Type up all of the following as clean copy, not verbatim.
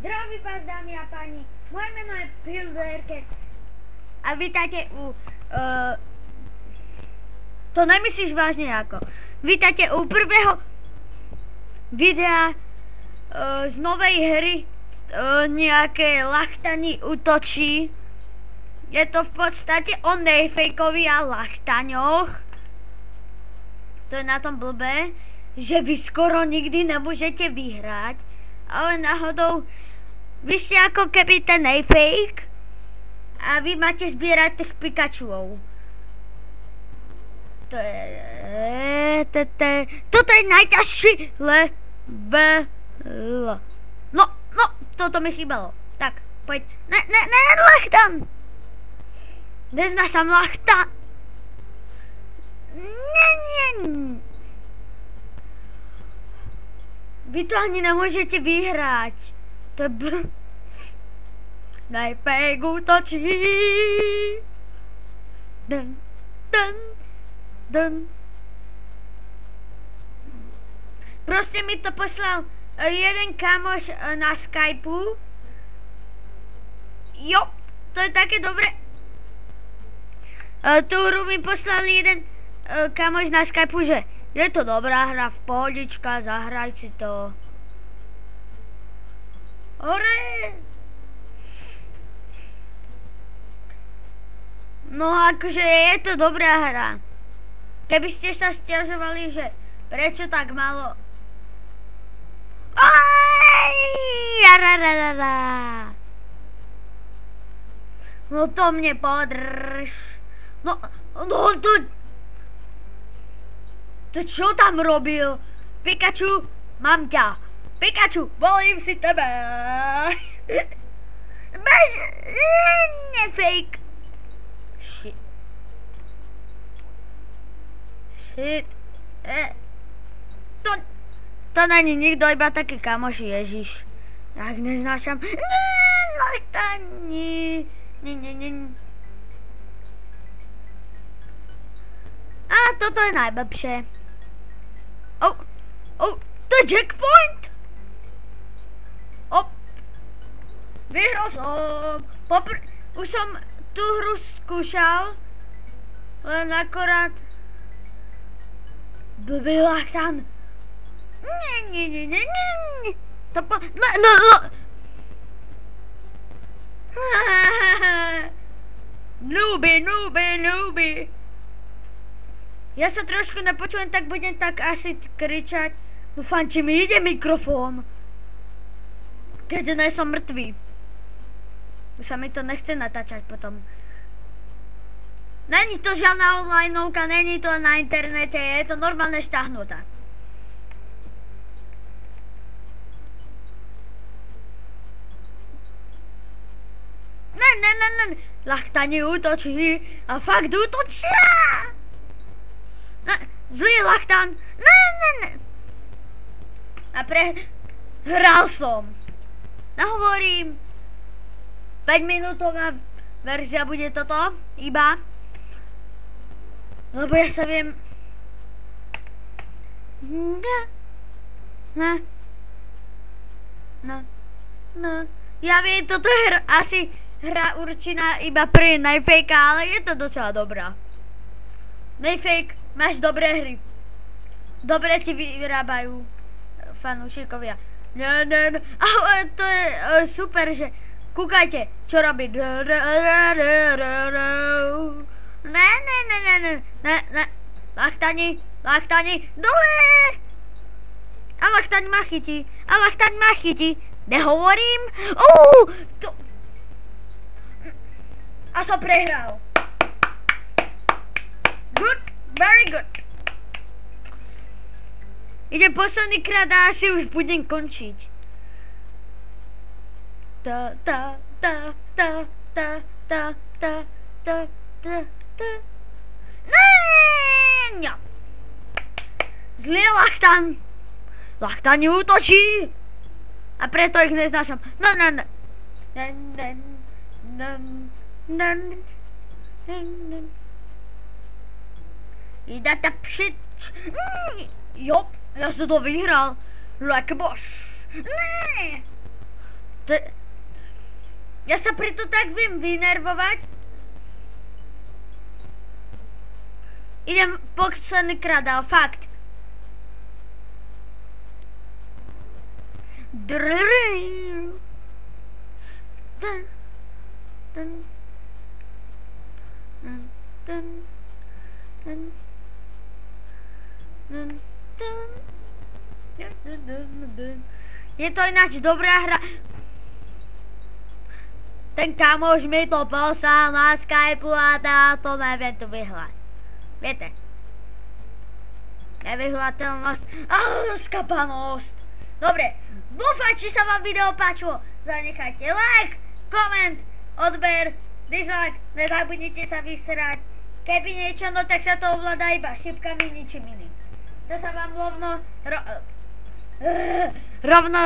Zdraví vás, dámy a páni, moje meno je Pilderket a vítajte u... to nemyslíš vážne ako. Vítajte u prvého videa z novej hry nejaké lachtani útočí. Je to v podstate o Nejfejkovi a lachtaňoch. To je na tom blbé, že vy skoro nikdy nemôžete vyhrať, ale náhodou vy ste ako keby ten Nejfejk a vy máte zbierať tých Pikachuov. Toto je najťažší level. No, toto mi chýbalo. Tak, poď. Ne, lachtan! Neznášam lachta. Nie. Vy to ani nemôžete vyhrať. To je Nejfejk útočí. Dun. Proste mi to poslal jeden kamoš na Skypeu. Jo, to je také dobre. Tú hru mi poslal jeden kamoš na Skypeu, že je to dobrá hra, v pohodička, zahraj si to. Hore! No akože je to dobrá hra. Keby ste sa sťažovali, že prečo tak malo... No to mne podrž. No to čo tam robil? Pikachu, mám ťa. Pikachu, volím si tebe. Nejfejk. Shit. To není nikto, iba taký kamoši, Ježiš. Tak neznášam. Nie. A toto je najlepšie. To je checkpoint. Vyhral som. Už som tú hru skúšal, len akorát blbý lachtan. Nie. Nooby. Ja sa trošku nepočujem, tak budem tak asi kričať. Dúfam, či mi ide mikrofón. Keď nie som mŕtvý. Už sa mi to nechce natáčať potom. Není to žiadna onlineovka, není to na internete, je to normálne štáhnutá. Ne. Lachtani útočí a fakt útočia! Zlý lachtan. Ne. A prehral som. Nahovorím. 5-minútová verzia bude toto, iba. Lebo ja sa viem... No. Ja viem, toto je asi hra určená iba pre Nejfejka, ale je to docela dobrá. Nejfejk, máš dobré hry. Dobre ti vyrábajú fanúšikovia. Ale to je super, že kúkajte, čo robí. Ne. Lachtani, dole! A lachtaň ma chytí. Nehovorím? A som prehral. Good, very good. Idem posledný krát a asi už budem končiť. Zlý lachtan. Lachtani útočí. A preto ich neznášam. No. Ida ta pšič. Jo, ja som to vyhral. Like a boss. Ne. Ja sa preto tak viem vynervovať. Idem posledný krát, ale fakt. Je to ináč dobrá hra. Ten kamoš mi to poslal na Skypeu a to neviem tu vyhľať. Viete? Nevyhľateľnosť a skapanosť. Dobre, dúfam, či sa vám video páčilo. Zanechajte like, koment, odber, dislike, nezabudnite sa vysrať. Keby niečo, no tak sa to ovláda iba šipkami, ničím iným. To sa vám rovno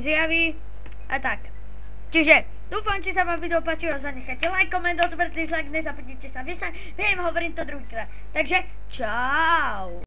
zjaví a tak. Čiže dúfam, či sa vám video páčilo, zanechajte like, koment, odber, dislike, nezabudnite sa vysrať. Viem, hovorím to druhýkrát. Takže čau.